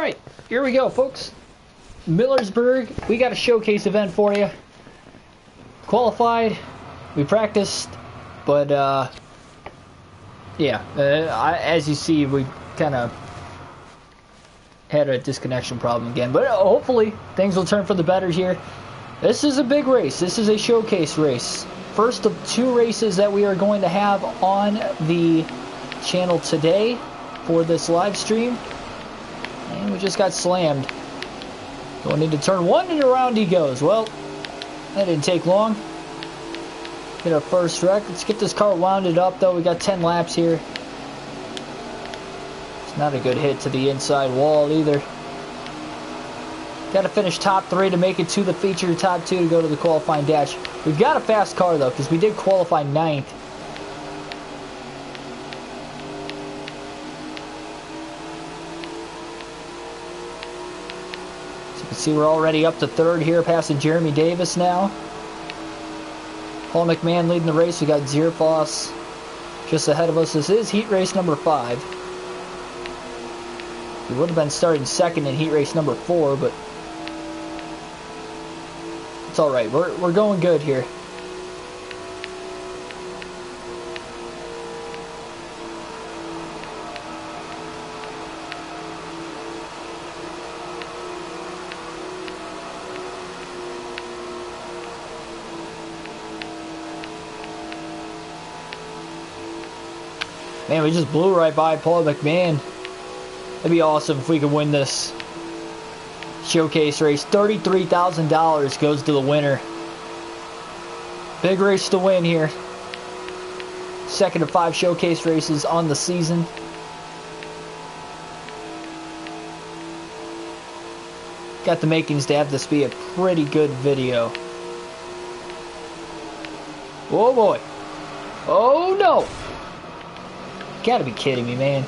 Alright, here we go, folks. Millersburg, we got a showcase event for you. Qualified, we practiced, but yeah, as you see, we kind of had a disconnection problem again, but hopefully things will turn for the better here. This is a big race. This is a showcase race. First of two races that we are going to have on the channel today for this live stream. And we just got slammed. Going into turn one and around he goes. Well, that didn't take long. Hit our first wreck. Let's get this car wounded up though. We got 10 laps here. It's not a good hit to the inside wall either. Got to finish top 3 to make it to the feature, top 2 to go to the qualifying dash. We've got a fast car though, because we did qualify 9th. So you can see we're already up to 3rd here, passing Jeremy Davis now. Paul McMahon leading the race. We got Zierfoss just ahead of us. This is heat race number 5. We would have been starting 2nd in heat race number 4, but it's all right. We're going good here. Man, we just blew right by Paul McMahon. That'd be awesome if we could win this showcase race. $33,000 goes to the winner. Big race to win here. 2nd of 5 showcase races on the season. Got the makings to have this be a pretty good video. Oh boy. Oh no. Gotta be kidding me, man.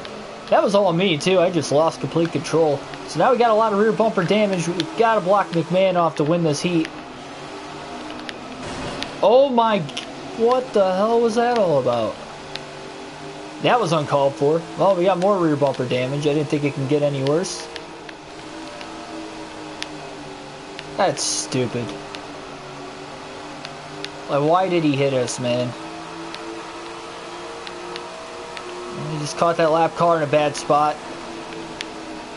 That was all on me too. I just lost complete control. So now we got a lot of rear bumper damage. We've got to block McMahon off to win this heat. Oh my... What the hell was that all about? That was uncalled for. Well, we got more rear bumper damage. I didn't think it can get any worse. That's stupid. Like, why did he hit us, man? He just caught that lap car in a bad spot.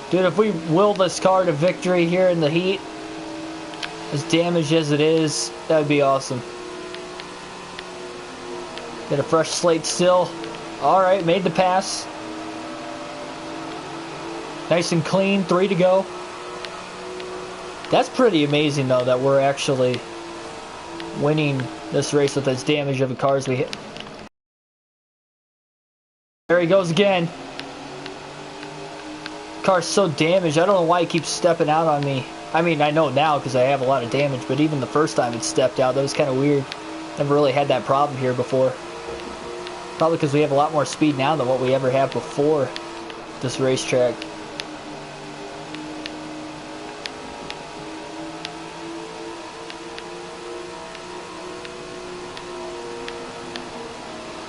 Dude, if we will this car to victory here in the heat, as damaged as it is, that would be awesome. Get a fresh slate still. Alright, made the pass. Nice and clean, 3 to go. That's pretty amazing though, that we're actually winning this race with as damage of the cars we hit. There he goes again. Car's so damaged. I don't know why he keeps stepping out on me. I mean, I know now because I have a lot of damage, but even the first time it stepped out, that was kind of weird. Never really had that problem here before. Probably because we have a lot more speed now than what we ever had before this racetrack.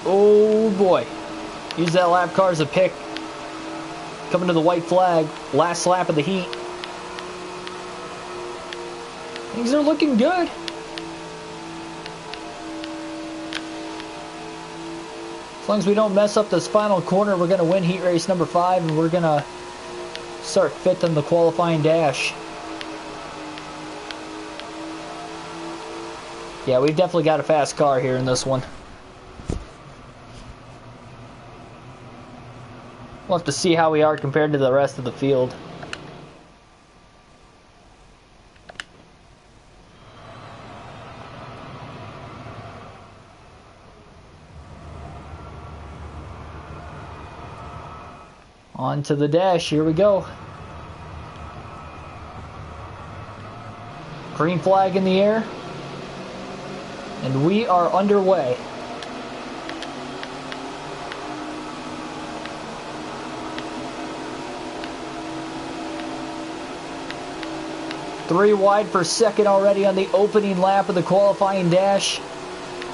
Oh boy. Use that lap car as a pick. Coming to the white flag. Last lap of the heat. Things are looking good. As long as we don't mess up this final corner, we're going to win heat race number 5, and we're going to start 5th in the qualifying dash. Yeah, we've definitely got a fast car here in this one. We'll have to see how we are compared to the rest of the field. On to the dash, here we go. Green flag in the air. And we are underway. Three wide for 2nd already on the opening lap of the qualifying dash.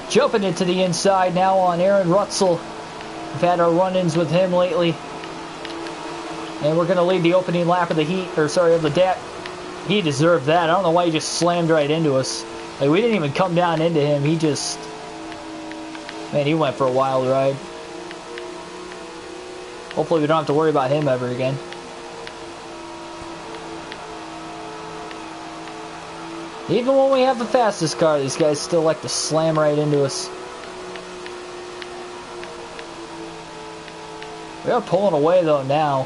Jumping into the inside now on Aaron Rutzel. We've had our run-ins with him lately. And we're going to lead the opening lap of the Heat, or sorry, of the DAT. He deserved that. I don't know why he just slammed right into us. Like, we didn't even come down into him. He just... Man, he went for a wild ride. Hopefully we don't have to worry about him ever again. Even when we have the fastest car, these guys still like to slam right into us. We are pulling away though now.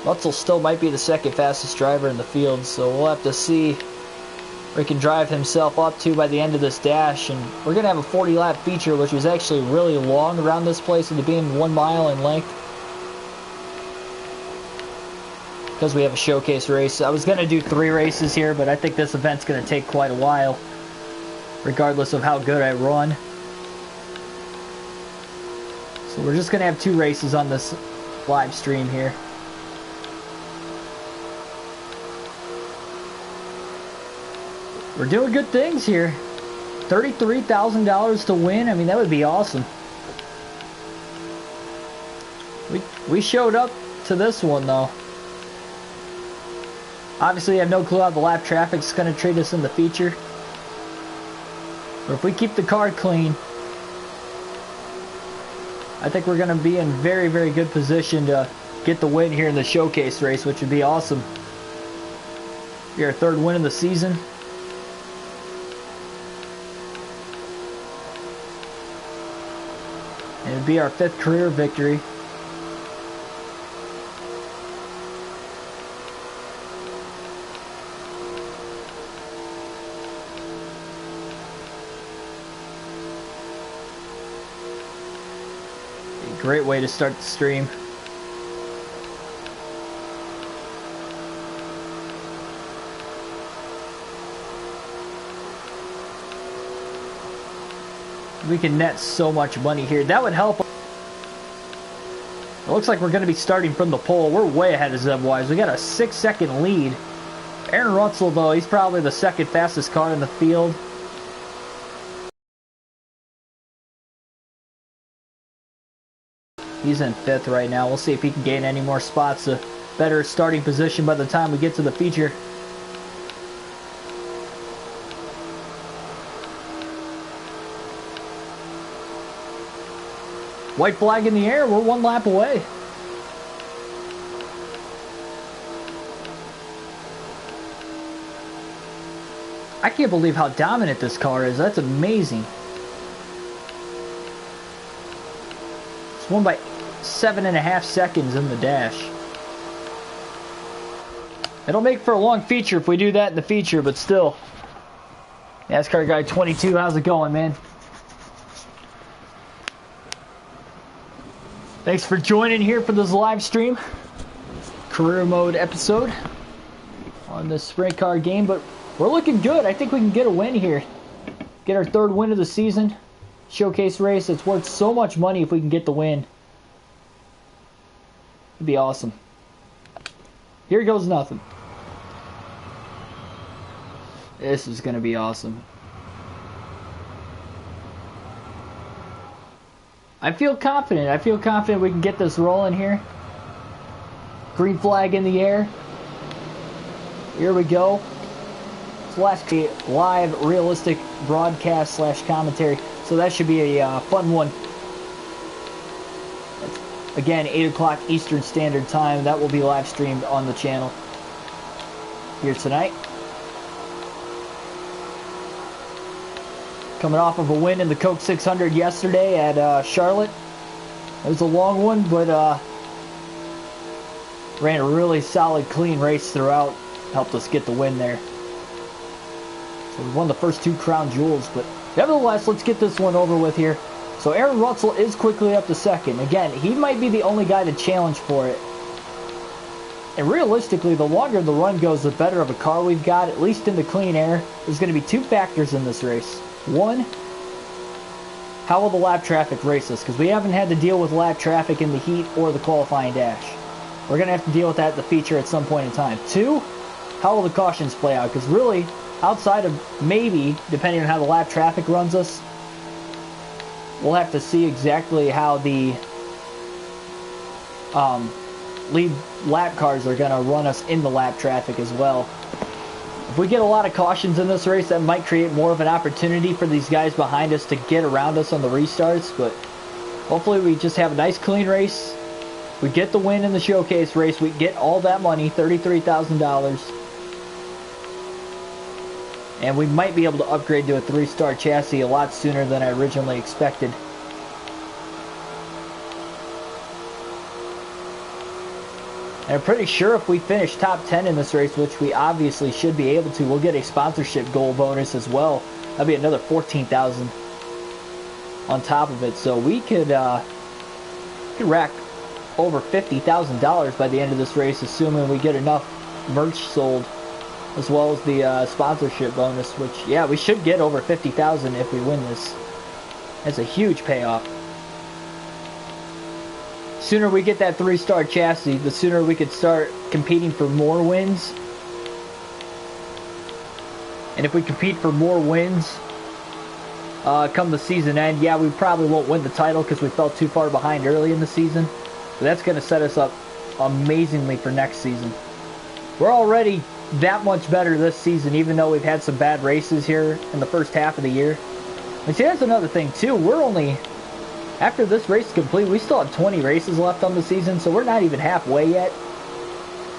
Russell still might be the second fastest driver in the field, so we'll have to see where he can drive himself up to by the end of this dash. And we're going to have a 40 lap feature, which is actually really long around this place, into being 1 mile in length. Because we have a showcase race. I was going to do 3 races here, but I think this event's going to take quite a while, regardless of how good I run. So we're just going to have 2 races on this live stream here. We're doing good things here. $33,000 to win. I mean, that would be awesome. We showed up to this one, though. Obviously, I have no clue how the lap traffic's going to treat us in the feature. But if we keep the car clean, I think we're going to be in very, very good position to get the win here in the showcase race, which would be awesome. Be our 3rd win of the season. And it'd be our 5th career victory. Great way to start the stream. We can net so much money here. That would help. It looks like we're going to be starting from the pole. We're way ahead of Zebwise. We got a 6-second lead. Aaron Russell, though, he's probably the 2nd fastest car in the field. He's in 5th right now. We'll see if he can gain any more spots. A better starting position by the time we get to the feature. White flag in the air. We're 1 lap away. I can't believe how dominant this car is. That's amazing. It's won by 7.5 seconds in the dash. It'll make for a long feature if we do that in the feature, but still. NASCAR Guy 22, how's it going, man? Thanks for joining here for this live stream. Career mode episode on this sprint car game, but we're looking good. I think we can get a win here. Get our 3rd win of the season. Showcase race. It's worth so much money if we can get the win. It'd be awesome. Here goes nothing. This is going to be awesome. I feel confident. I feel confident we can get this rolling here. Green flag in the air. Here we go. Slash live realistic broadcast / commentary. So that should be a fun one. Again, 8 o'clock Eastern Standard Time. That will be live streamed on the channel here tonight. Coming off of a win in the Coke 600 yesterday at Charlotte. It was a long one, but ran a really solid, clean race throughout. Helped us get the win there. So we won the first 2 crown jewels, but nevertheless, let's get this one over with here. So Aaron Russell is quickly up to 2nd. Again, he might be the only guy to challenge for it. And realistically, the longer the run goes, the better of a car we've got, at least in the clean air. There's going to be 2 factors in this race. One, how will the lap traffic race us? Because we haven't had to deal with lap traffic in the heat or the qualifying dash. We're going to have to deal with that at the feature at some point in time. 2, how will the cautions play out? Because really, outside of maybe, depending on how the lap traffic runs us, we'll have to see exactly how the lead lap cars are going to run us in the lap traffic as well. If we get a lot of cautions in this race, that might create more of an opportunity for these guys behind us to get around us on the restarts, but hopefully we just have a nice clean race. We get the win in the showcase race. We get all that money, $33,000. And we might be able to upgrade to a 3-star chassis a lot sooner than I originally expected. And I'm pretty sure if we finish top 10 in this race, which we obviously should be able to, we'll get a sponsorship goal bonus as well. That'll be another $14,000 on top of it. So we could rack over $50,000 by the end of this race, assuming we get enough merch sold, as well as the sponsorship bonus, which, yeah, we should get over $50,000 if we win this. That's a huge payoff. Sooner we get that 3-star chassis, the sooner we could start competing for more wins. And if we compete for more wins come the season end, yeah, we probably won't win the title because we fell too far behind early in the season. But that's going to set us up amazingly for next season. We're already that much better this season, even though we've had some bad races here in the first half of the year. And see, that's another thing too. We're only, after this race is complete, we still have 20 races left on the season, so we're not even halfway yet.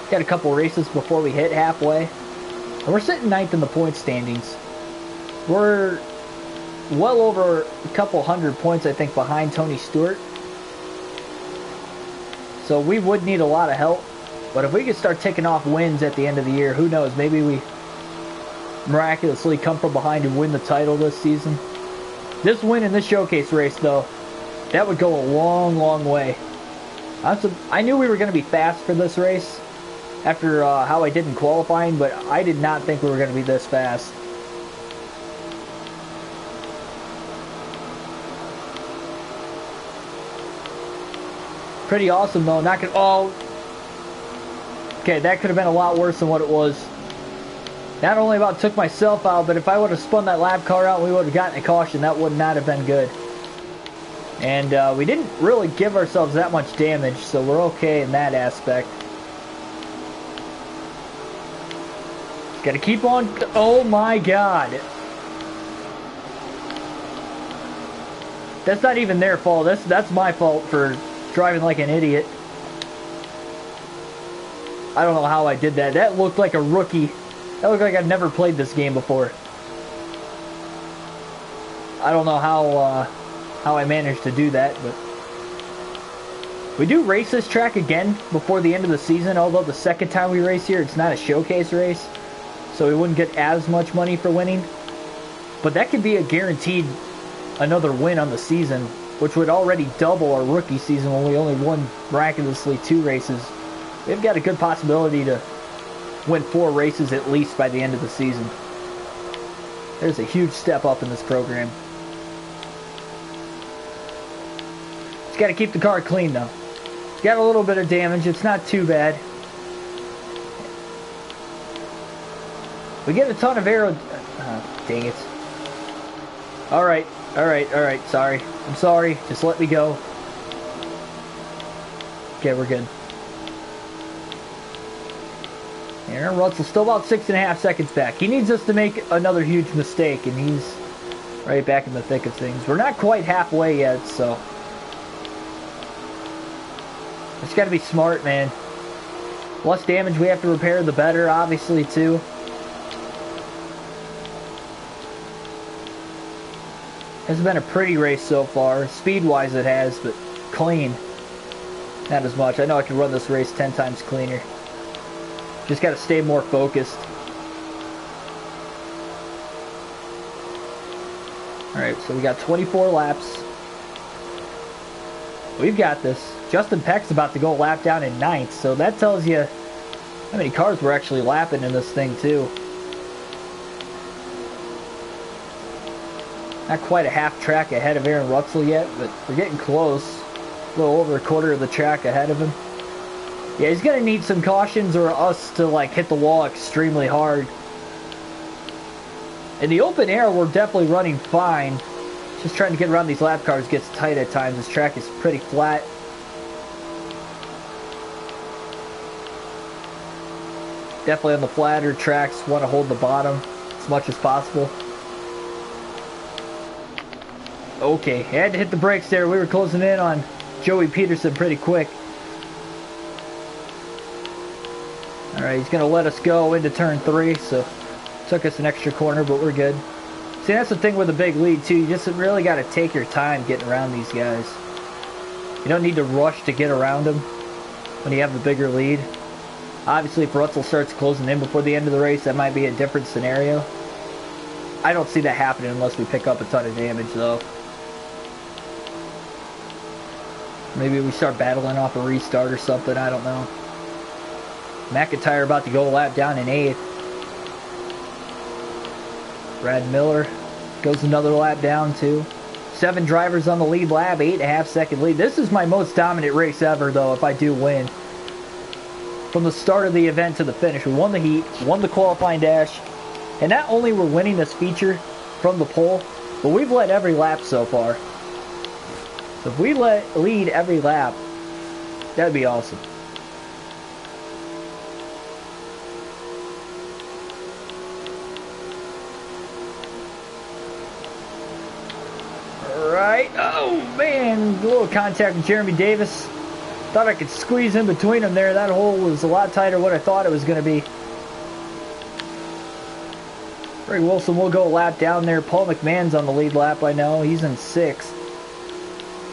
Got a couple races before we hit halfway. And we're sitting 9th in the point standings. We're well over a couple hundred points, I think, behind Tony Stewart. So we would need a lot of help. But if we could start ticking off wins at the end of the year, who knows? Maybe we miraculously come from behind and win the title this season. This win in this showcase race, though, that would go a long, long way. I knew we were going to be fast for this race after how I did in qualifying, but I did not think we were going to be this fast. Pretty awesome, though. Not gonna, oh, okay, that could have been a lot worse than what it was. Not only about took myself out, but if I would have spun that lap car out and we would have gotten a caution, that would not have been good. And we didn't really give ourselves that much damage, so we're okay in that aspect. Gotta keep on. Oh my god. That's not even their fault. That's my fault for driving like an idiot. I don't know how I did that. That looked like a rookie. That looked like I've never played this game before. I don't know how I managed to do that, but we do race this track again before the end of the season, although the second time we race here, it's not a showcase race, so we wouldn't get as much money for winning. But that could be a guaranteed another win on the season, which would already double our rookie season when we only won miraculously 2 races. We've got a good possibility to win 4 races at least by the end of the season. There's a huge step up in this program. Just got to keep the car clean, though. Got a little bit of damage. It's not too bad. We get a ton of aero... dang it. Alright, alright, alright. Sorry. I'm sorry. Just let me go. Okay, we're good. Aaron Russell's still about 6.5 seconds back. He needs us to make another huge mistake, and he's right back in the thick of things. We're not quite halfway yet, so... Just gotta be smart, man. Less damage we have to repair, the better, obviously, too. It's been a pretty race so far. Speed-wise it has, but clean. Not as much. I know I can run this race 10 times cleaner. Just gotta stay more focused. Alright, so we got 24 laps. We've got this. Justin Peck's about to go a lap down in 9th, so that tells you how many cars we're actually lapping in this thing, too. Not quite a half track ahead of Aaron Russell yet, but we're getting close. A little over a quarter of the track ahead of him. Yeah, he's going to need some cautions or us to, like, hit the wall extremely hard. In the open air, we're definitely running fine. Just trying to get around these lap cars gets tight at times. This track is pretty flat. Definitely on the flatter tracks, want to hold the bottom as much as possible. Okay, had to hit the brakes there. We were closing in on Joey Peterson pretty quick. Alright, he's going to let us go into turn 3, so took us an extra corner, but we're good. See, that's the thing with a big lead, too. You just really got to take your time getting around these guys. You don't need to rush to get around them when you have the bigger lead. Obviously, if Russell starts closing in before the end of the race, that might be a different scenario. I don't see that happening unless we pick up a ton of damage, though. Maybe we start battling off a restart or something, I don't know. McIntyre about to go a lap down in 8th. Brad Miller goes another lap down too. 7 drivers on the lead lap, 8.5 second lead. This is my most dominant race ever though if I do win. From the start of the event to the finish. We won the heat, won the qualifying dash, and not only we're winning this feature from the pole, but we've led every lap so far. So if we lead every lap, that'd be awesome. Alright, oh man, a little contact with Jeremy Davis. Thought I could squeeze in between them there. That hole was a lot tighter than what I thought it was going to be. Greg Wilson will go a lap down there. Paul McMahon's on the lead lap, I know. He's in 6th.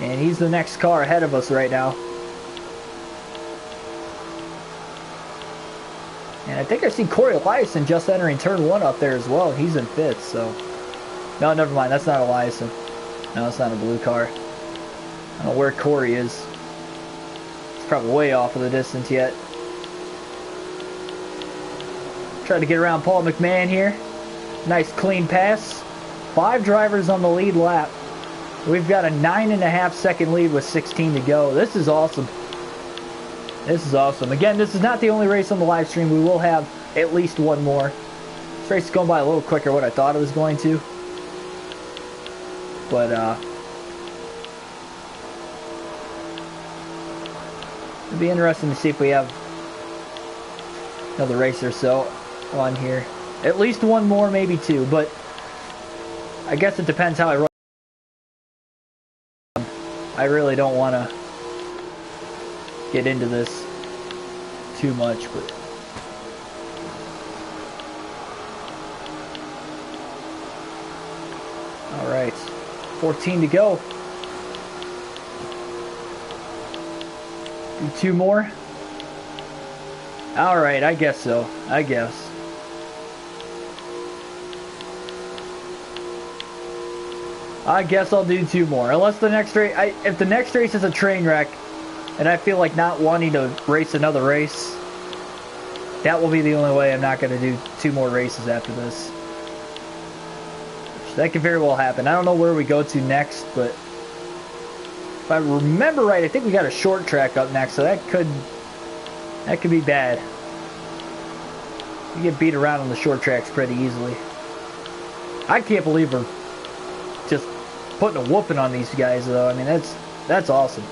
And he's the next car ahead of us right now. And I think I see Corey Eliason just entering turn 1 up there as well. He's in 5th, so... No, never mind. That's not Eliason. No, it's not a blue car. I don't know where Corey is. He's probably way off of the distance yet. Try to get around Paul McMahon here. Nice clean pass. 5 drivers on the lead lap. We've got a 9.5 second lead with 16 to go. This is awesome. This is awesome. Again, this is not the only race on the live stream. We will have at least one more. This race is going by a little quicker than what I thought it was going to. But, it'll be interesting to see if we have another race or so on here. At least one more, maybe 2, but I guess it depends how I run. I really don't want to get into this too much, but all right, 14 to go. Do 2 more. All right, I guess so. I guess. I guess I'll do 2 more. Unless the next race, if the next race is a train wreck, and I feel like not wanting to race another race, that will be the only way I'm not going to do 2 more races after this. That could very well happen. I don't know where we go to next, but if I remember right, I think we got a short track up next, so that could be bad. We get beat around on the short tracks pretty easily. I can't believe we're just putting a whooping on these guys, though. I mean, that's awesome.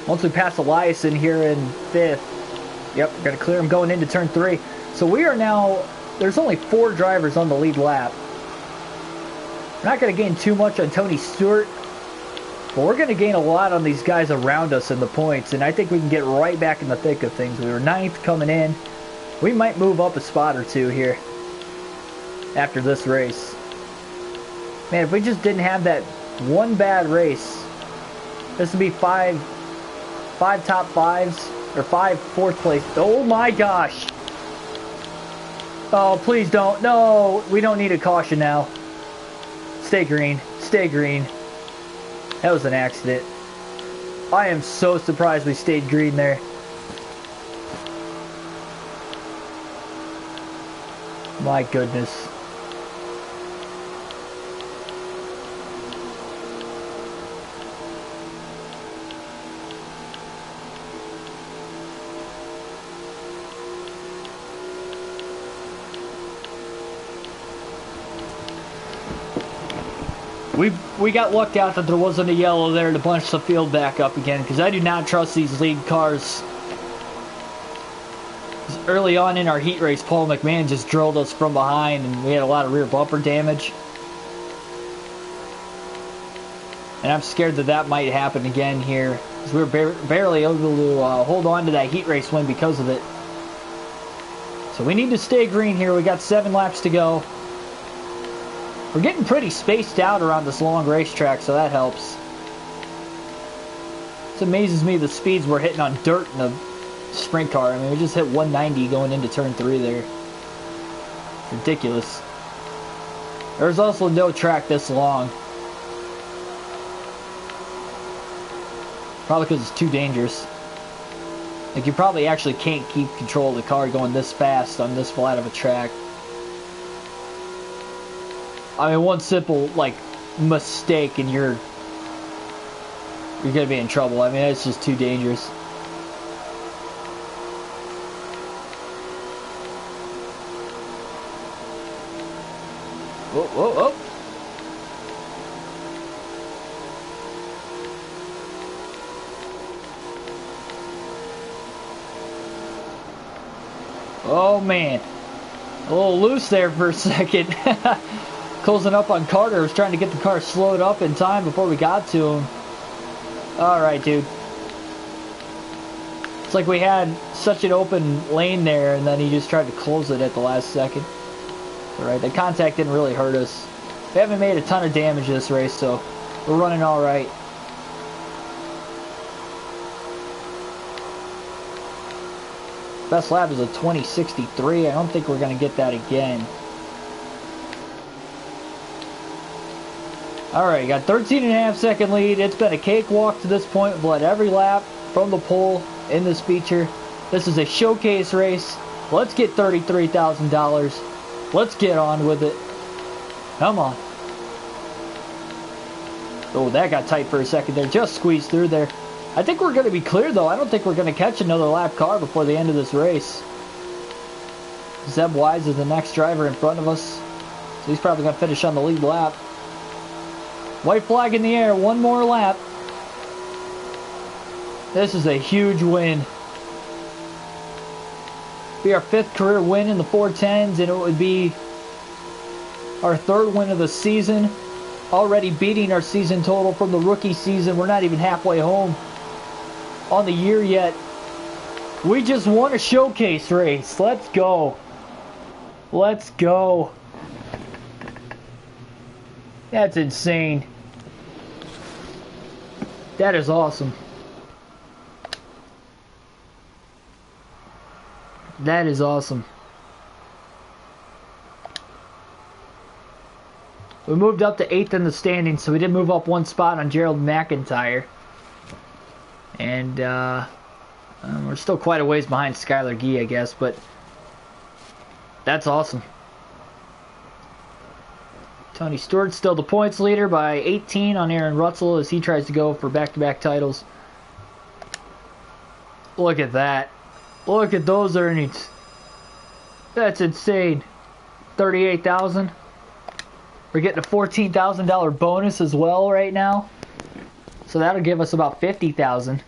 Once we pass Eliason here in 5th, yep, we're going to clear him going into turn 3. So we are now, there's only 4 drivers on the lead lap. We're not going to gain too much on Tony Stewart, but we're going to gain a lot on these guys around us in the points, and I think we can get right back in the thick of things. We were 9th coming in. We might move up a spot or 2 here after this race. Man, if we just didn't have that one bad race, this would be 5 top 5s, or 5 4th place. Oh my gosh. Oh, please don't. No, we don't need a caution now. Stay green. Stay green. That was an accident. I am so surprised we stayed green there. My goodness. We got lucked out that there wasn't a yellow there to bunch the field back up again, because I do not trust these lead cars. Early on in our heat race, Paul McMahon just drilled us from behind, and we had a lot of rear bumper damage. And I'm scared that that might happen again here, because we were barely able to hold on to that heat race win because of it. So we need to stay green here. We got 7 laps to go. We're getting pretty spaced out around this long racetrack, so that helps. It amazes me the speeds we're hitting on dirt in the sprint car. I mean, we just hit 190 going into turn 3 there. It's ridiculous. There's also no track this long. Probably because it's too dangerous. Like, you probably actually can't keep control of the car going this fast on this flat of a track. I mean, one simple, like, mistake and you're gonna be in trouble. I mean, it's just too dangerous. Whoa, whoa, whoa. Oh man, a little loose there for a second. Closing up on Carter. Was trying to get the car slowed up in time before we got to him. Alright, dude. It's like we had such an open lane there, and then he just tried to close it at the last second. Alright, the contact didn't really hurt us. We haven't made a ton of damage this race, so we're running alright. Best lap is a 20.63. I don't think we're going to get that again. Alright, got 13.5 second lead. It's been a cakewalk to this point. We've led every lap from the pole in this feature. This is a showcase race. Let's get $33,000. Let's get on with it. Come on. Oh, that got tight for a second there. Just squeezed through there. I think we're going to be clear, though. I don't think we're going to catch another lap car before the end of this race. Zeb Wise is the next driver in front of us, so he's probably going to finish on the lead lap. White flag in the air, one more lap. This is a huge win. Be our 5th career win in the 410s, and it would be our 3rd win of the season. Already beating our season total from the rookie season. We're not even halfway home on the year yet. We just won a showcase race. Let's go. Let's go. That's insane. That is awesome. That is awesome. We moved up to 8th in the standings, so we did move up 1 spot on Gerald McIntyre. And we're still quite a ways behind Skylar Gee, I guess, but that's awesome. Tony Stewart still the points leader by 18 on Aaron Rutzel as he tries to go for back-to-back titles. Look at that. Look at those earnings. That's insane. $38,000. We're getting a $14,000 bonus as well right now. So that'll give us about $50,000.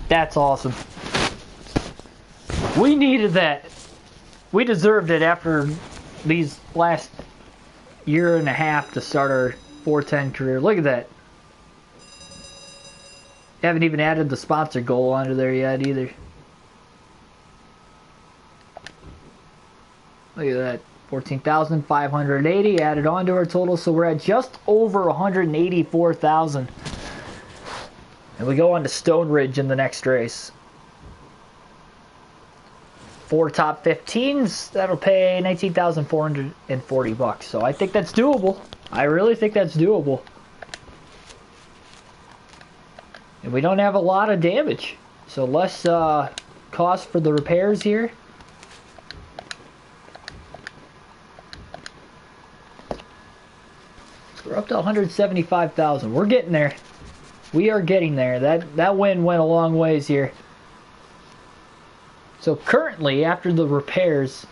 That's awesome. We needed that. We deserved it after these last year and a half to start our 410 career. Look at that. Haven't even added the sponsor goal onto there yet either. Look at that. 14,580 added on to our total, so we're at just over 184,000. And we go on to Stone Ridge in the next race. 4 top 15s, that'll pay $19,440. So I think that's doable. I really think that's doable. And we don't have a lot of damage, so less cost for the repairs here. We're up to 175,000. We're getting there. We are getting there. That win went a long ways here. So currently, after the repairs,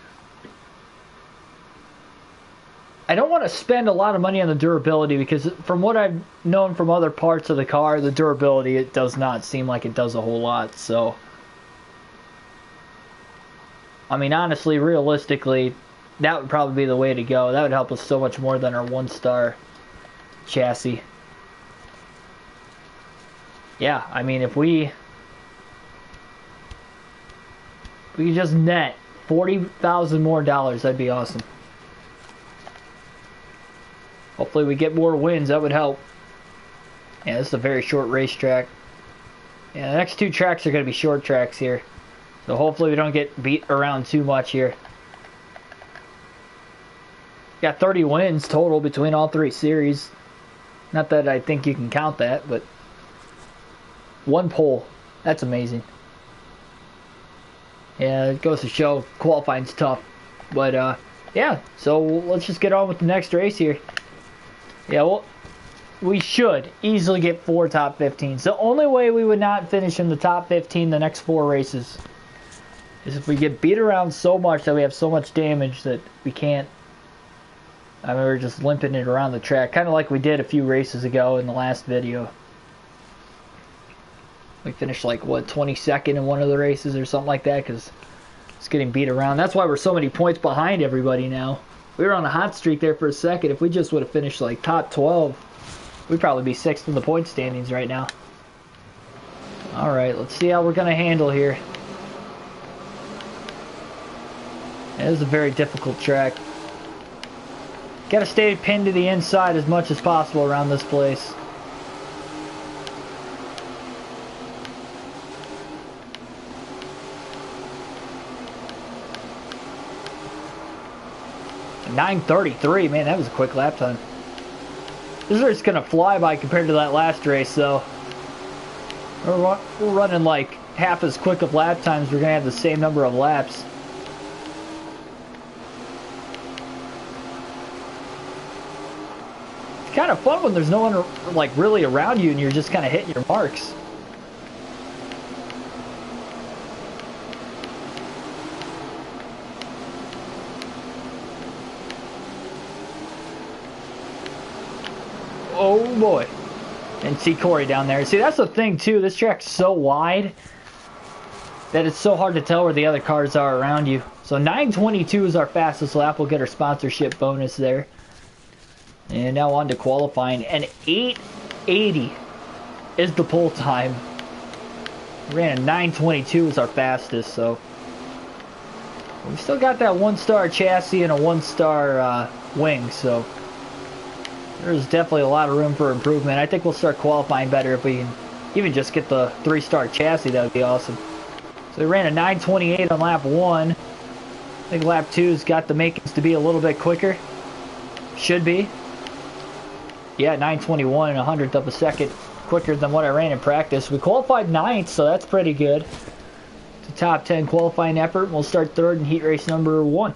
I don't want to spend a lot of money on the durability because from what I've known from other parts of the car, the durability, it does not seem like it does a whole lot. So, I mean, honestly, realistically, that would probably be the way to go. That would help us so much more than our 1-star chassis. Yeah, I mean, if we could just net $40,000 more, that'd be awesome. Hopefully we get more wins, that would help. Yeah, this is a very short racetrack. Yeah, the next 2 tracks are going to be short tracks here. So hopefully we don't get beat around too much here. Got 30 wins total between all 3 series. Not that I think you can count that, but 1 pole. That's amazing. Yeah, it goes to show qualifying's tough. But, yeah, so let's just get on with the next race here. Yeah, well, we should easily get 4 top 15s. The only way we would not finish in the top 15 the next 4 races is if we get beat around so much that we have so much damage that we can't. I mean, we're just limping it around the track, kind of like we did a few races ago in the last video. We finished like, what, 22nd in one of the races or something like that because it's getting beat around. That's why we're so many points behind everybody now. We were on a hot streak there for a second. If we just would have finished like top 12, we'd probably be 6th in the point standings right now. Alright, let's see how we're going to handle here. It is a very difficult track. Got to stay pinned to the inside as much as possible around this place. .933, man, that was a quick lap time. This race is going to fly by compared to that last race, though. We're running like half as quick of lap times. We're going to have the same number of laps. It's kind of fun when there's no one like really around you and you're just kind of hitting your marks. Oh boy. And see Corey down there. See, that's the thing too. This track's so wide that it's so hard to tell where the other cars are around you. So 9:22 is our fastest lap. We'll get our sponsorship bonus there. And now on to qualifying. And 8:80 is the pole time. We ran a 9:22 as our fastest, so we still got that 1-star chassis and a 1-star wing, so there's definitely a lot of room for improvement. I think we'll start qualifying better if we can even just get the 3-star chassis. That would be awesome. So we ran a 9:28 on lap 1. I think lap 2's got the makings to be a little bit quicker. Should be. Yeah, 9:21 and 100th of a second quicker than what I ran in practice. We qualified 9th, so that's pretty good. It's a top 10 qualifying effort. We'll start 3rd in heat race number 1.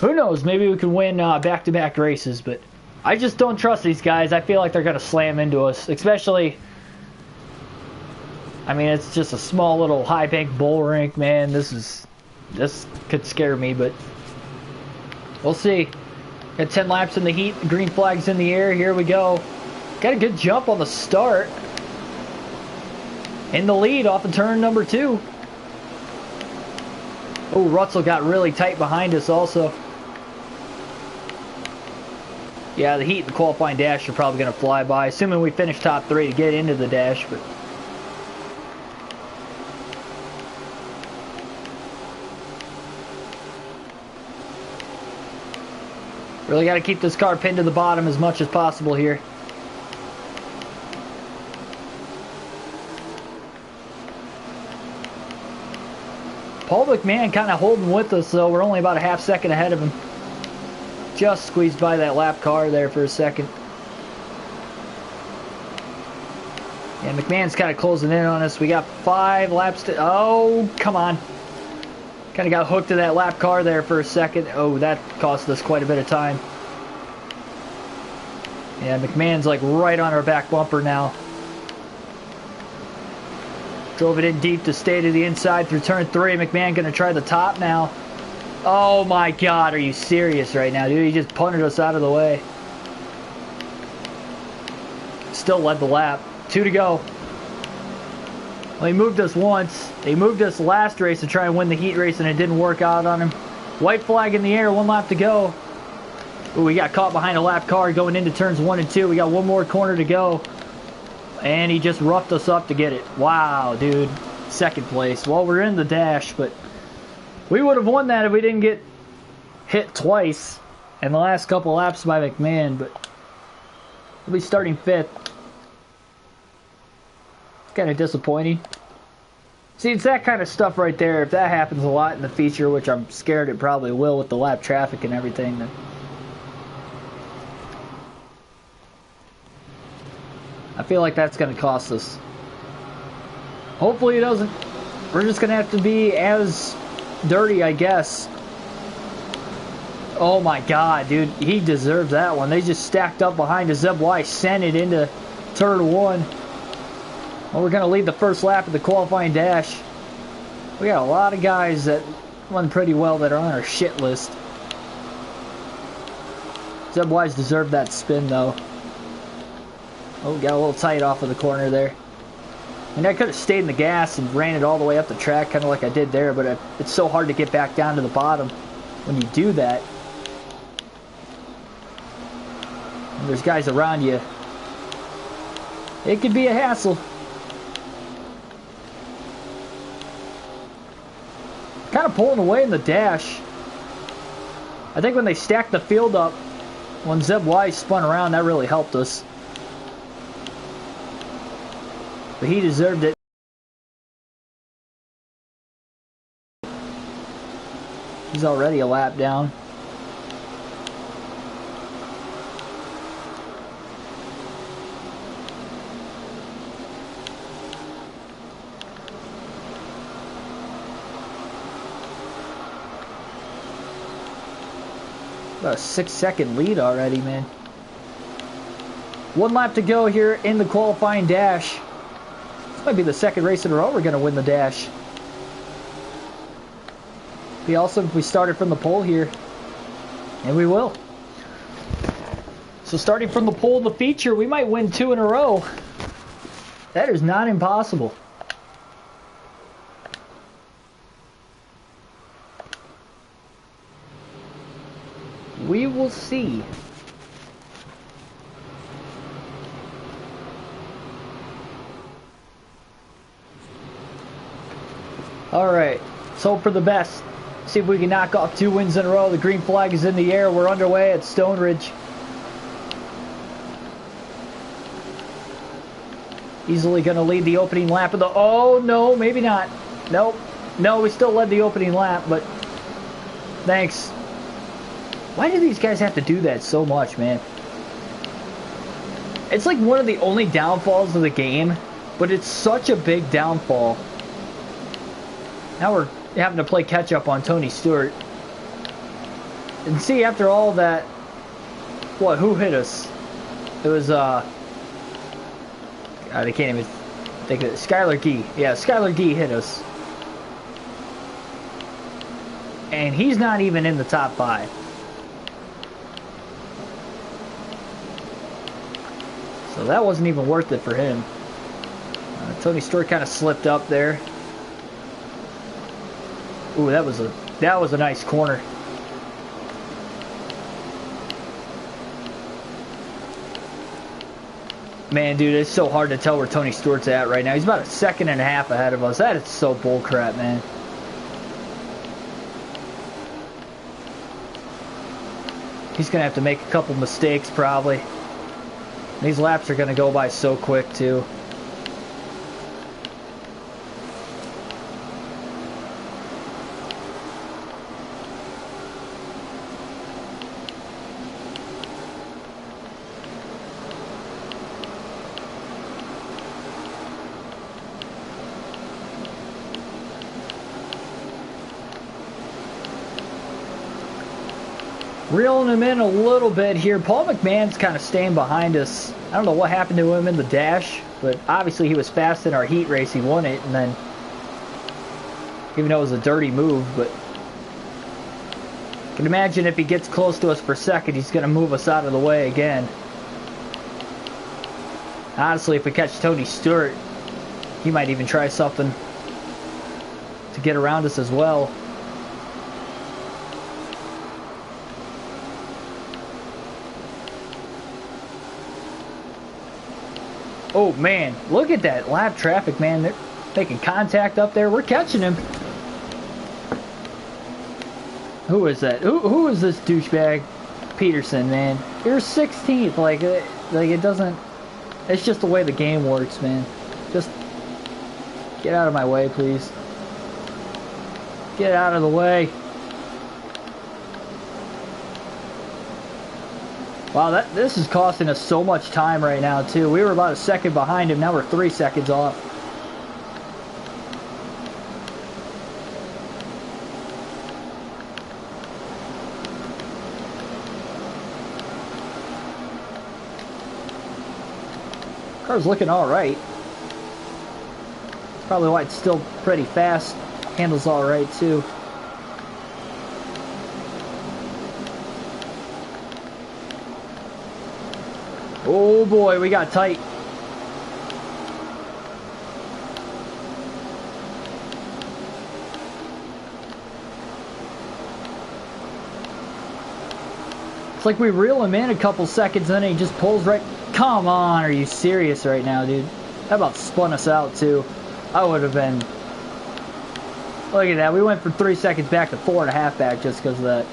Who knows? Maybe we can win back-to-back races, but I just don't trust these guys. I feel like they're going to slam into us, especially, I mean, it's just a small little high bank bull rink, man. This could scare me, but we'll see. Got 10 laps in the heat. The green flag's in the air. Here we go. Got a good jump on the start. In the lead off of turn number 2. Oh, Russell got really tight behind us also. Yeah, the heat and the qualifying dash are probably going to fly by, assuming we finish top 3 to get into the dash. But really got to keep this car pinned to the bottom as much as possible here. Paul McMahon kind of holding with us, though. We're only about a half second ahead of him. Just squeezed by that lap car there for a second. Yeah, McMahon's kind of closing in on us. We got 5 laps to... Oh, come on. Kind of got hooked to that lap car there for a second. Oh, that cost us quite a bit of time. Yeah, McMahon's like right on our back bumper now. Drove it in deep to stay to the inside through turn 3. McMahon going to try the top now. Oh my God, are you serious right now, dude? He just punted us out of the way. Still led the lap. 2 to go. Well, he moved us once. He moved us last race to try and win the heat race, and it didn't work out on him. White flag in the air, 1 lap to go. Ooh, we got caught behind a lap car going into turns 1 and 2. We got 1 more corner to go. And he just roughed us up to get it. Wow, dude. 2nd place. Well, we're in the dash, but we would have won that if we didn't get hit twice in the last couple laps by McMahon, but we'll be starting 5th. Kind of disappointing. See, it's that kind of stuff right there. If that happens a lot in the feature, which I'm scared it probably will with the lap traffic and everything, then I feel like that's going to cost us. Hopefully it doesn't. We're just going to have to be as dirty, I guess. Oh my God, dude. He deserves that one. They just stacked up behind us. Zeb Weiss sent it into turn 1. Well, we're going to lead the first lap of the qualifying dash. We got a lot of guys that run pretty well that are on our shit list. Zeb Weiss deserved that spin, though. Oh, got a little tight off of the corner there. And I could have stayed in the gas and ran it all the way up the track, kind of like I did there, but it's so hard to get back down to the bottom when you do that. And there's guys around you. It could be a hassle. Kind of pulling away in the dash. I think when they stacked the field up, when Zeb Weiss spun around, that really helped us. But he deserved it. He's already a lap down. About a 6-second lead already, man. 1 lap to go here in the qualifying dash. This might be the 2nd race in a row we're going to win the dash. Be awesome if we started from the pole here. And we will. So starting from the pole of the feature, we might win 2 in a row. That is not impossible. We will see. Alright, let's hope for the best. See if we can knock off 2 wins in a row. The green flag is in the air. We're underway at Stone Ridge. Easily going to lead the opening lap of the... Oh, no, maybe not. Nope. No, we still led the opening lap, but... Thanks. Why do these guys have to do that so much, man? It's like one of the only downfalls of the game, but it's such a big downfall. Now we're having to play catch up on Tony Stewart. And see, after all that, what, who hit us? It was, God, I can't even think of it. Skylar Gee. Yeah, Skylar Gee hit us. And he's not even in the top 5. So that wasn't even worth it for him. Tony Stewart kind of slipped up there. Ooh, that was a nice corner. Man, dude, it's so hard to tell where Tony Stewart's at right now. He's about a 1.5 seconds ahead of us. That is so bullcrap, man. He's gonna have to make a couple mistakes probably. These laps are going to go by so quick, too. Reeling him in a little bit here. Paul McMahon's kind of staying behind us. I don't know what happened to him in the dash, but obviously he was fast in our heat race. He won it, and then, even though it was a dirty move, but can imagine if he gets close to us for a second, he's going to move us out of the way again. Honestly, if we catch Tony Stewart, he might even try something to get around us as well. Oh man, look at that lap traffic, man. They're making contact up there. We're catching him. Who is that? Who is this douchebag? Peterson, man. You're 16th. Like it doesn't. It's just the way the game works, man. Just get out of my way, please. Get out of the way. Wow, this is costing us so much time right now, too. We were about a second behind him. Now we're 3 seconds off. Car's looking all right. Probably why it's still pretty fast. Handles all right, too. Oh boy, we got tight. It's like we reel him in a couple seconds and then he just pulls right. Come on, are you serious right now, dude? How about spun us out too? I would have been. Look at that, we went from 3 seconds back to 4.5 back just because of that.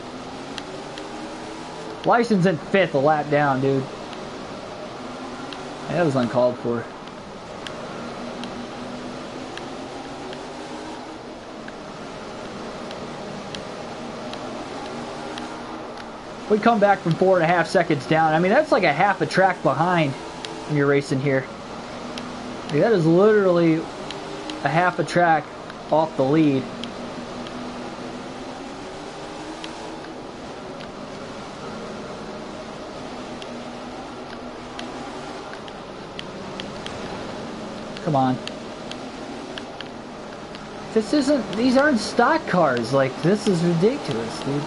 License in 5th, a lap down, dude. That was uncalled for. We come back from 4.5 seconds down. I mean, that's like a half a track behind when you're racing here. Like, that is literally a half a track off the lead. Come on. This isn't, these aren't stock cars. Like, this is ridiculous, dude.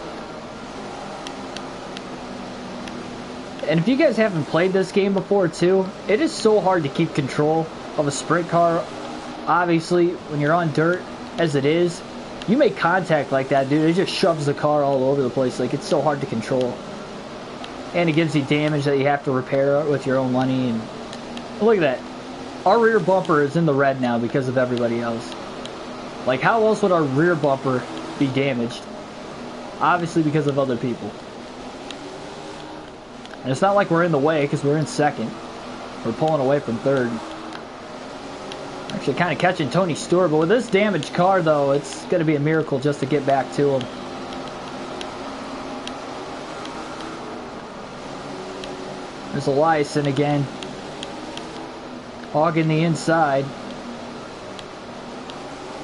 And if you guys haven't played this game before, too, it is so hard to keep control of a sprint car. Obviously, when you're on dirt, as it is, you make contact like that, dude, it just shoves the car all over the place. Like, it's so hard to control. And it gives you damage that you have to repair with your own money. And look at that. Our rear bumper is in the red now because of everybody else. Like, how else would our rear bumper be damaged? Obviously because of other people. And it's not like we're in the way because we're in 2nd. We're pulling away from 3rd. Actually kind of catching Tony Stewart, but with this damaged car, though, it's going to be a miracle just to get back to him. There's Eliason again. Hogging the inside.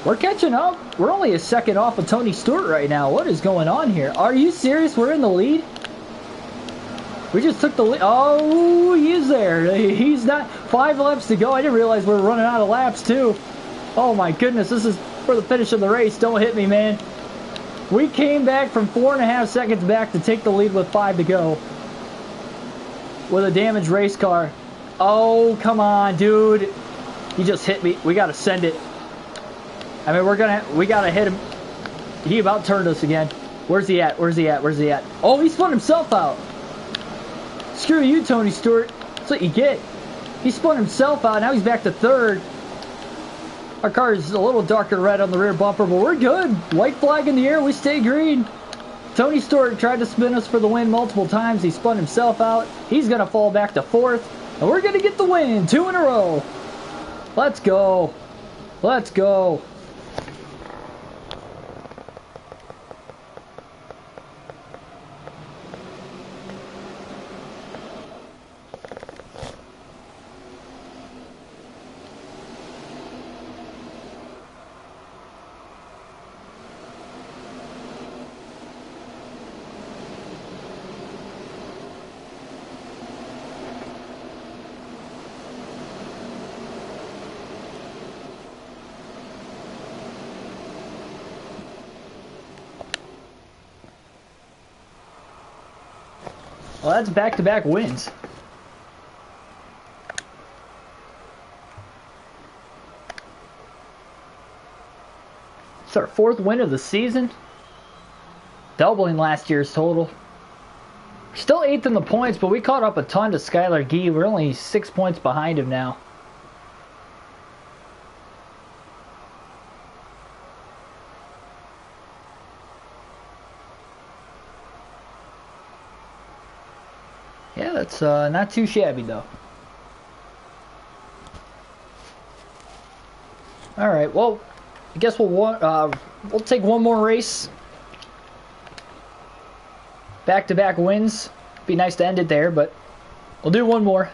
We're catching up. We're only a second off of Tony Stewart right now. What is going on here? Are you serious? We're in the lead? We just took the lead. Oh, he is there. He's not. 5 laps to go. I didn't realize we were running out of laps, too. Oh, my goodness. This is for the finish of the race. Don't hit me, man. We came back from 4.5 seconds back to take the lead with 5 to go. With a damaged race car. Oh, come on, dude. He just hit me. We got to send it. I mean, we got to hit him. He about turned us again. Where's he at? Where's he at? Where's he at? Oh, he spun himself out. Screw you, Tony Stewart. That's what you get. He spun himself out. Now he's back to 3rd. Our car is a little darker red on the rear bumper, but we're good. White flag in the air. We stay green. Tony Stewart tried to spin us for the win multiple times. He spun himself out. He's going to fall back to 4th. And we're going to get the win. 2 in a row. Let's go. Let's go. Well, that's back-to-back wins. It's our 4th win of the season. Doubling last year's total. Still 8th in the points, but we caught up a ton to Skylar Gee. We're only 6 points behind him now. Yeah, that's not too shabby though. All right, well, I guess we'll take one more race. Back-to-back wins. Be nice to end it there, but we'll do one more.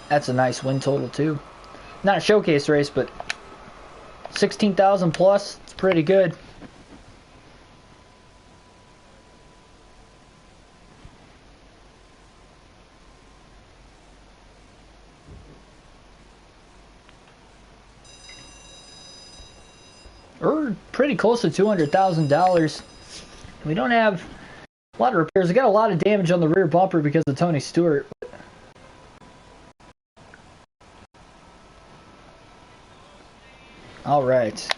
That's a nice win total too. Not a showcase race, but 16,000 plus. It's pretty good. We're pretty close to $200,000. We don't have a lot of repairs. We got a lot of damage on the rear bumper because of Tony Stewart. All right.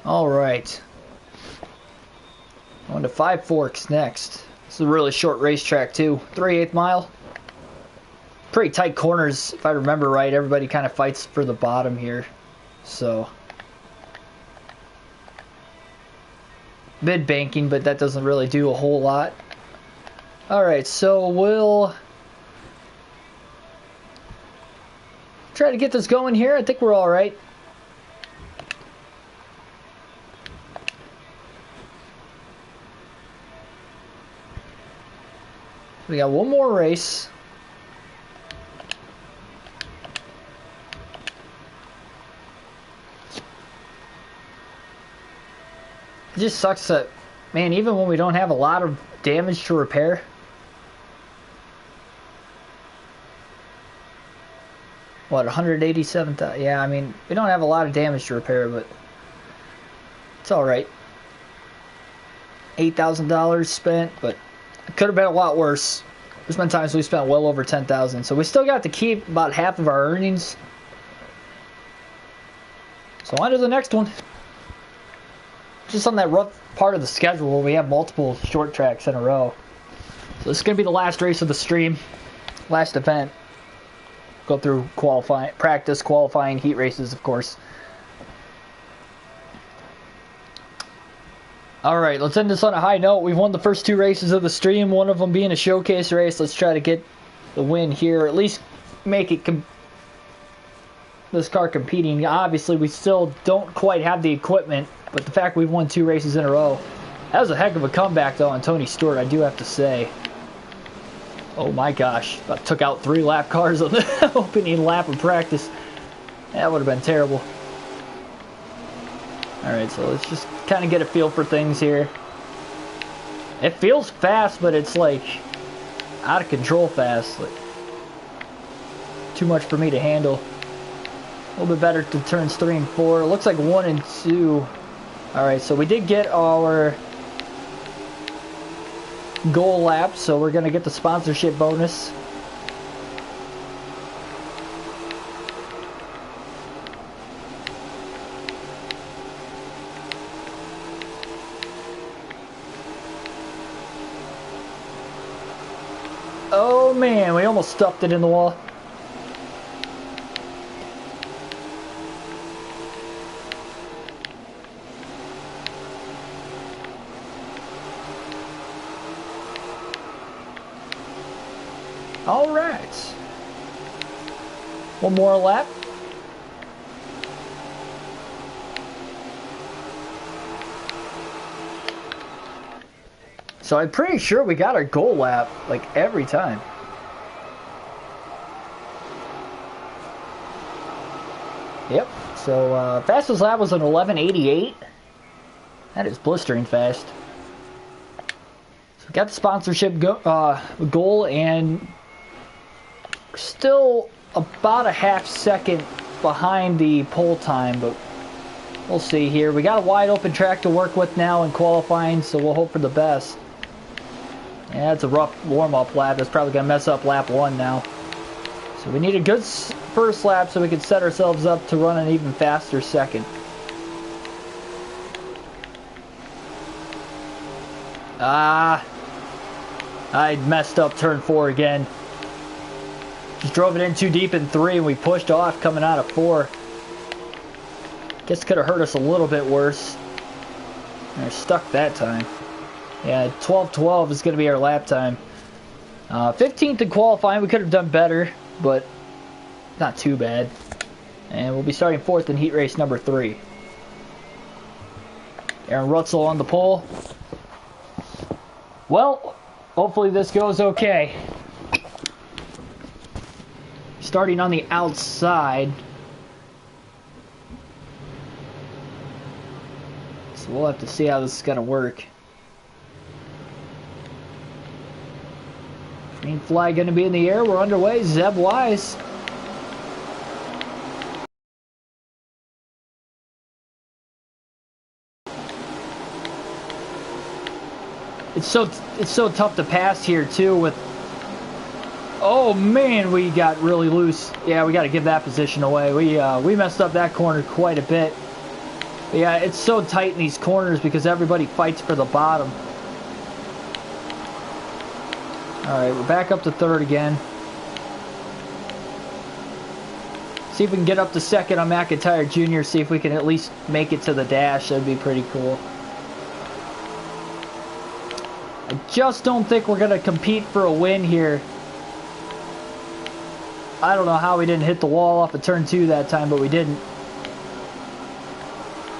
All right. On to Five Forks next. This is a really short racetrack too. 3/8 mile. Pretty tight corners, if I remember right. Everybody kind of fights for the bottom here. So mid banking, but that doesn't really do a whole lot. All right, so we'll try to get this going here. I think we're all right. We got one more race. It just sucks that, man, even when we don't have a lot of damage to repair. What, 187,000? Yeah, I mean, we don't have a lot of damage to repair, but it's alright. $8,000 spent, but it could have been a lot worse. There's been times we spent well over 10,000, so we still got to keep about half of our earnings. So on to the next one. Just on that rough part of the schedule where we have multiple short tracks in a row. So this is going to be the last race of the stream. Last event. Go through qualifying, practice, qualifying, heat races, of course. Alright, let's end this on a high note. We've won the first 2 races of the stream, one of them being a showcase race. Let's try to get the win here, at least make it this car competing. Obviously, we still don't quite have the equipment, but the fact we've won 2 races in a row, that was a heck of a comeback, though, on Tony Stewart, I do have to say. Oh my gosh, about took out 3 lap cars on the opening lap of practice. That would have been terrible. Alright, so let's just kind of get a feel for things here. It feels fast, but it's like out of control fast. Like, too much for me to handle. A little bit better to turns 3 and 4. It looks like 1 and 2. Alright, so we did get our goal lap, so we're going to get the sponsorship bonus. Oh man, we almost stuffed it in the wall. All right. One more lap. So I'm pretty sure we got our goal lap like every time. Yep. So fastest lap was an 11:88. That is blistering fast. So we got the sponsorship goal, and we're still about a half second behind the pole time, but We'll see here. We got a wide open track to work with now in qualifying, so we'll hope for the best. Yeah, it's a rough warm-up lap. That's probably going to mess up lap 1 now. So we need a good first lap so we can set ourselves up to run an even faster second. I messed up turn 4 again. Just drove it in too deep in 3 and we pushed off coming out of 4. Guess could have hurt us a little bit worse. We're stuck that time. Yeah, 12:12 is going to be our lap time. 15th in qualifying, we could have done better, but not too bad. And we'll be starting 4th in heat race number 3. Aaron Rutzel on the pole. Well, hopefully this goes okay. Starting on the outside. So we'll have to see how this is going to work. Green flag going to be in the air. We're underway. Zeb Wise. It's so tough to pass here too with. Oh man, we got really loose. Yeah, we got to give that position away. We messed up that corner quite a bit. Yeah, it's so tight in these corners because everybody fights for the bottom. Alright, we're back up to 3rd again. See if we can get up to 2nd on McIntyre Jr. See if we can at least make it to the dash. That'd be pretty cool. I just don't think we're going to compete for a win here. I don't know how we didn't hit the wall off of turn 2 that time, but we didn't.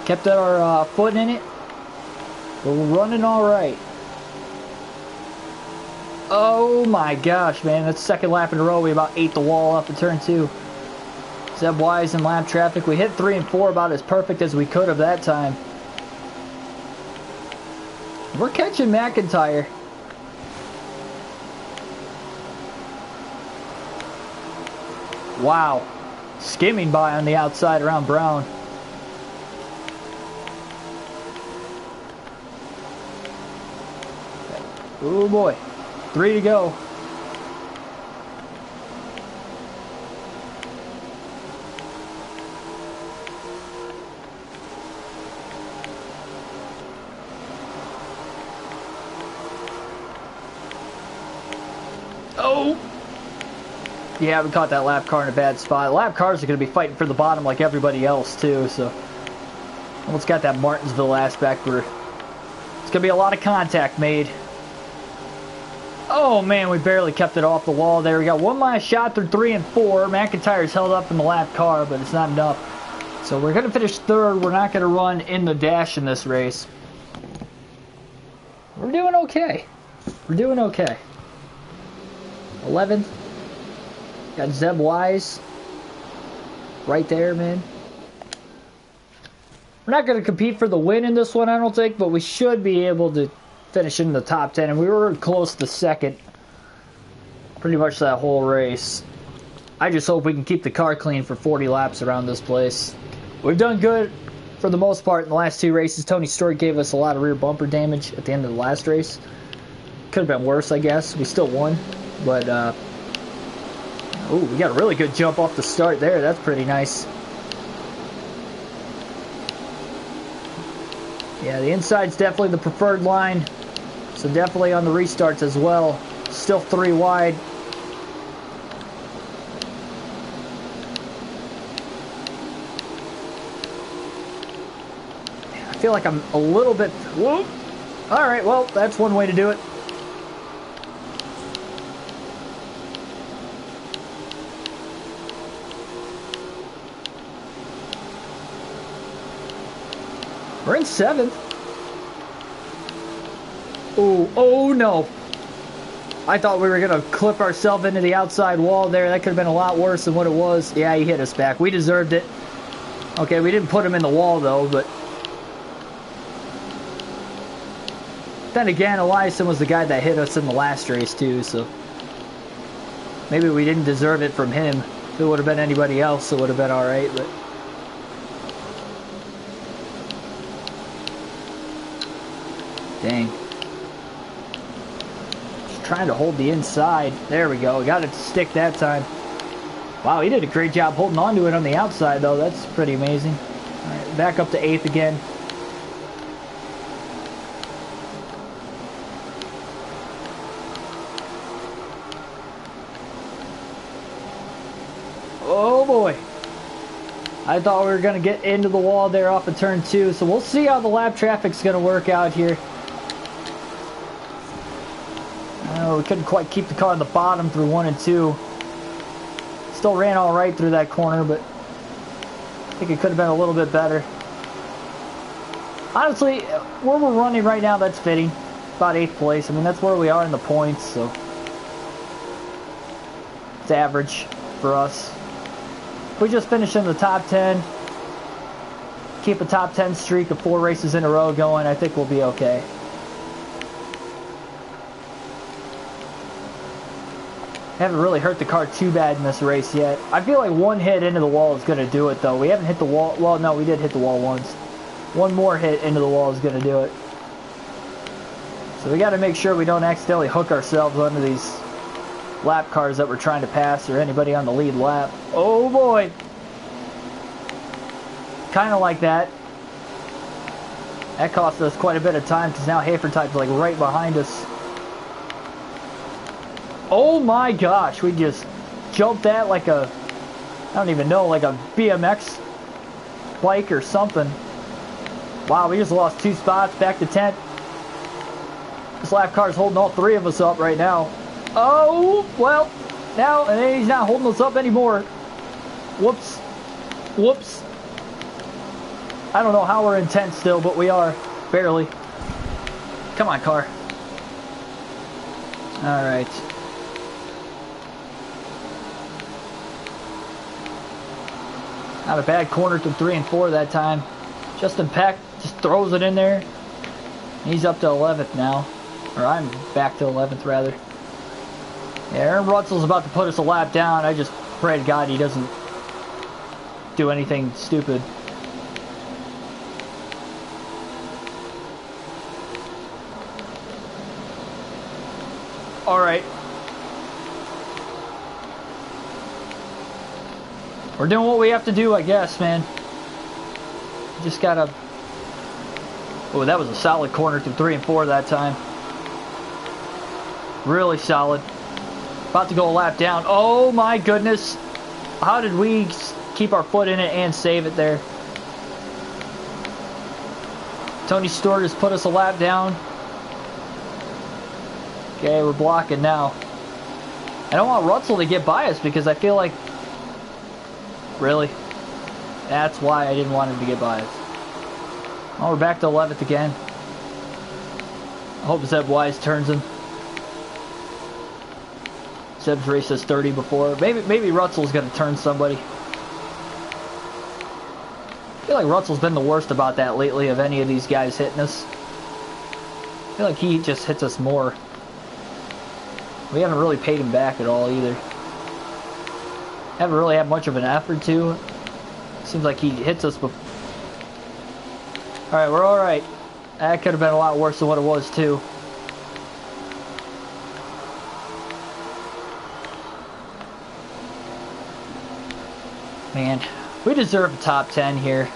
Kept our foot in it. We're running all right. Oh my gosh, man. That's the 2nd lap in a row. We about ate the wall off of turn 2. Zeb Wise in lap traffic. We hit 3 and 4 about as perfect as we could have that time. We're catching McIntyre. Wow. Skimming by on the outside around Brown. Oh boy. 3 to go. Oh! Yeah, we caught that lap car in a bad spot. Lap cars are going to be fighting for the bottom like everybody else, too, so... Almost got that Martinsville aspect where it's going to be a lot of contact made. Oh, man, we barely kept it off the wall there. We got one last shot through 3 and 4. McIntyre's held up in the lap car, but it's not enough. So we're going to finish 3rd. We're not going to run in the dash in this race. We're doing okay. We're doing okay. 11th. Got Zeb Wise. Right there, man. We're not going to compete for the win in this one, I don't think, but we should be able to finish in the top 10, and we were close to 2nd pretty much that whole race. I just hope we can keep the car clean for 40 laps around this place. We've done good for the most part in the last 2 races. Tony Stewart gave us a lot of rear bumper damage at the end of the last race. Could have been worse, I guess. We still won, but oh, we got a really good jump off the start there. That's pretty nice. Yeah, the inside's definitely the preferred line. So definitely on the restarts as well. Still 3 wide. I feel like I'm a little bit... Whoop. All right, well, that's one way to do it. We're in 7th. Oh no. I thought we were going to clip ourselves into the outside wall there. That could have been a lot worse than what it was. Yeah, he hit us back. We deserved it. Okay, we didn't put him in the wall though, but... Then again, Eliason was the guy that hit us in the last race too, so... Maybe we didn't deserve it from him. If it would have been anybody else, it would have been alright, but... Dang. Just trying to hold the inside. There we go. Got it to stick that time. Wow, he did a great job holding on to it on the outside, though. That's pretty amazing. All right, back up to 8th again. Oh, boy. I thought we were going to get into the wall there off of turn 2, so we'll see how the lap traffic's going to work out here. We couldn't quite keep the car on the bottom through 1 and 2. Still ran all right through that corner, but I think it could have been a little bit better. Honestly, where we're running right now, that's fitting. About 8th place. I mean, that's where we are in the points, so it's average for us. If we just finish in the top 10, keep a top 10 streak of 4 races in a row going, I think we'll be okay. Haven't really hurt the car too bad in this race yet. I feel like one hit into the wall is going to do it, though. We haven't hit the wall. Well, no, we did hit the wall once. One more hit into the wall is going to do it. So we got to make sure we don't accidentally hook ourselves under these lap cars that we're trying to pass or anybody on the lead lap. Oh, boy. Kind of like that. That cost us quite a bit of time because now Hafertype's like right behind us. Oh my gosh, we just jumped that like a, I don't even know, like a BMX bike or something. Wow, we just lost 2 spots, back to 10th. This lap car's holding all 3 of us up right now. Oh, well, now, and he's not holding us up anymore. Whoops. Whoops. I don't know how we're in 10th still, but we are, barely. Come on, car. All right. Not a bad corner to 3 and 4 that time. Justin Peck just throws it in there. He's up to 11th now. Or I'm back to 11th, rather. Yeah, Aaron Rutzel's about to put us a lap down. I just pray to God he doesn't do anything stupid. Alright. We're doing what we have to do, I guess, man. Just gotta... Oh, that was a solid corner through 3 and 4 that time. Really solid. About to go a lap down. Oh my goodness. How did we keep our foot in it and save it there? Tony Stewart has put us a lap down. Okay, we're blocking now. I don't want Rutzel to get by us because I feel like... Really? That's why I didn't want him to get by us. Oh, we're back to 11th again. I hope Zeb Wise turns him. Zeb's raced us 30 before. Maybe Rutzel's going to turn somebody. I feel like Rutzel's been the worst about that lately of any of these guys hitting us. I feel like he just hits us more. We haven't really paid him back at all either. Haven't really had much of an effort to. Seems like he hits us before. Alright, we're alright. That could have been a lot worse than what it was too. Man, we deserve a top 10 here.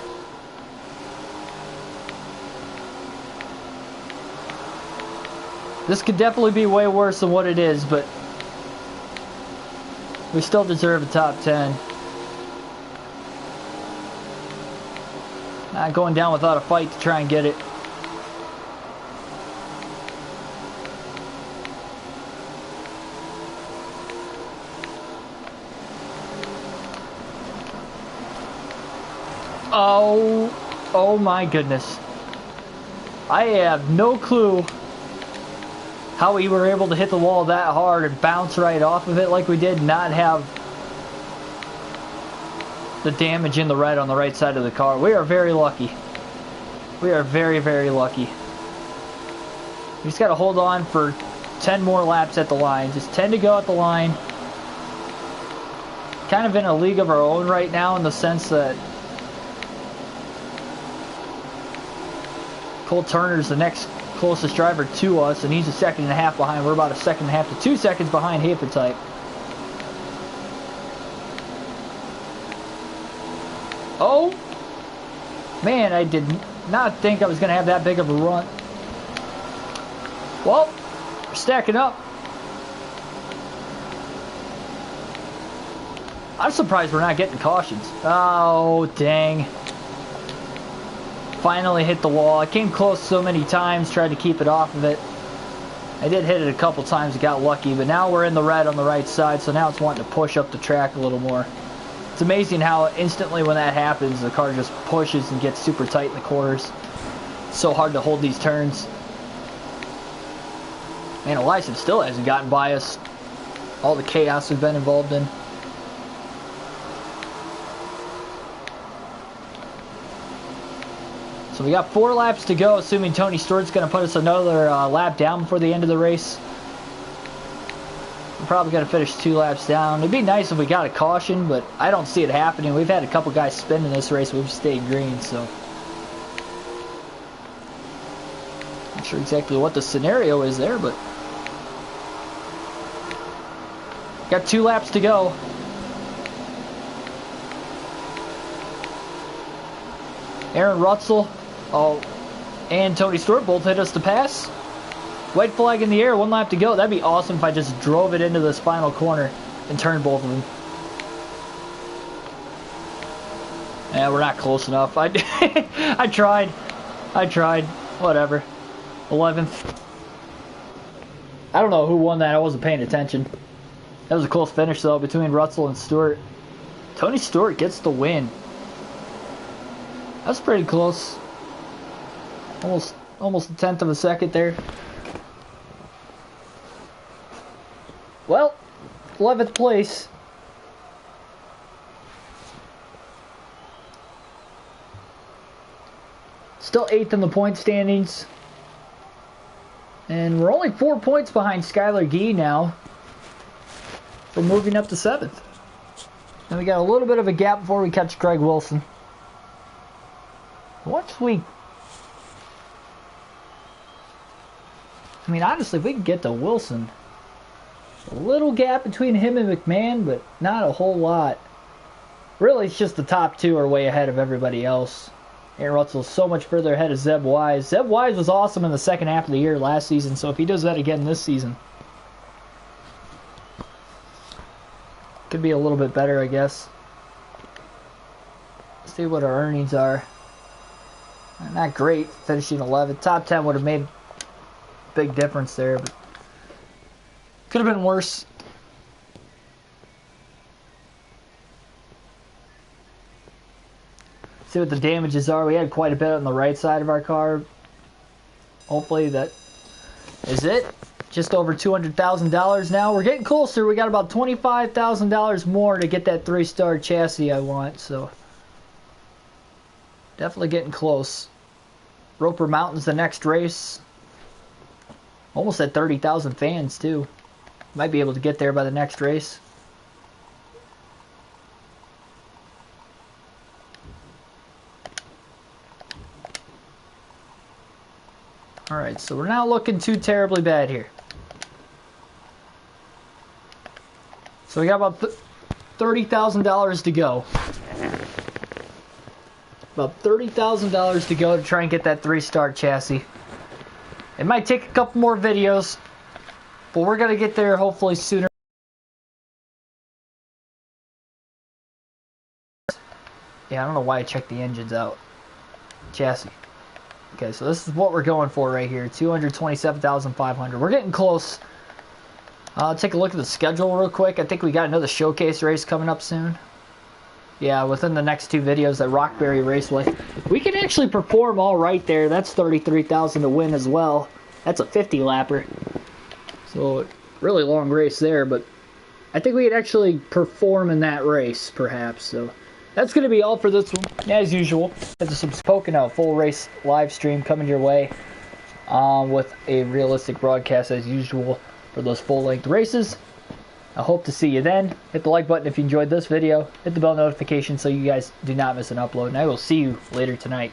This could definitely be way worse than what it is, but we still deserve a top 10. Not going down without a fight to try and get it. Oh my goodness. I have no clue how we were able to hit the wall that hard and bounce right off of it like we did, not have the damage in the red on the right side of the car. We are very lucky. We are very, very lucky. We just got to hold on for 10 more laps at the line. Just 10 to go at the line. Kind of in a league of our own right now in the sense that Cole Turner's the next closest driver to us, and he's a second and a half behind. We're about a second and a half to 2 seconds behind Hapetite. Oh, man, I did not think I was going to have that big of a run. Well, we're stacking up. I'm surprised we're not getting cautions. Oh, dang. Finally hit the wall. I came close so many times, tried to keep it off of it. I did hit it a couple times, got lucky, but now we're in the red on the right side, so now it's wanting to push up the track a little more. It's amazing how instantly when that happens, the car just pushes and gets super tight in the corners. It's so hard to hold these turns. Man, Elias still hasn't gotten by us. All the chaos we've been involved in. So we got 4 laps to go, assuming Tony Stewart's going to put us another lap down before the end of the race. We're probably going to finish 2 laps down. It'd be nice if we got a caution, but I don't see it happening. We've had a couple guys spin in this race. We've stayed green, so. Not sure exactly what the scenario is there, but. Got 2 laps to go. Aaron Rutzel. Oh, and Tony Stewart both hit us to pass. White flag in the air, 1 lap to go. That'd be awesome if I just drove it into this final corner and turned both of them. Yeah, we're not close enough. I tried. Whatever. 11th. I don't know who won that. I wasn't paying attention. That was a close finish, though, between Rutzel and Stewart. Tony Stewart gets the win. That's pretty close. Almost a tenth of a second there. Well, 11th place. Still 8th in the point standings. And we're only 4 points behind Skylar Gee now. We're moving up to 7th. And we got a little bit of a gap before we catch Greg Wilson. Once we... I mean, honestly, if we can get to Wilson, a little gap between him and McMahon, but not a whole lot. Really, it's just the top 2 are way ahead of everybody else. Aaron Rutzel's so much further ahead of Zeb Wise. Zeb Wise was awesome in the second half of the year last season, so if he does that again this season, could be a little bit better, I guess. Let's see what our earnings are. Not great, finishing 11th. Top 10 would have made a big difference there, but could have been worse. See what the damages are. We had quite a bit on the right side of our car. Hopefully that is it. Just over $200,000 now. We're getting closer. We got about $25,000 more to get that 3-star chassis I want, so definitely getting close. Roper Mountain's the next race. Almost at 30,000 fans, too. Might be able to get there by the next race. Alright, so we're not looking too terribly bad here. So we got about $30,000 to go. About $30,000 to go to try and get that 3-star chassis. It might take a couple more videos, but we're going to get there hopefully sooner. Yeah, I don't know why I checked the engines out. Chassis. Okay, so this is what we're going for right here. $227,500. We're getting close. Take a look at the schedule real quick. I think we got another showcase race coming up soon. Yeah, within the next 2 videos at Rockberry Raceway. We can actually perform all right there. That's $33,000 to win as well. That's a 50-lapper. So, really long race there, but I think we could actually perform in that race, perhaps. So, that's going to be all for this one. As usual, there's some Pocono full race live stream coming your way with a realistic broadcast as usual for those full-length races. I hope to see you then. Hit the like button if you enjoyed this video. Hit the bell notification so you guys do not miss an upload. And I will see you later tonight.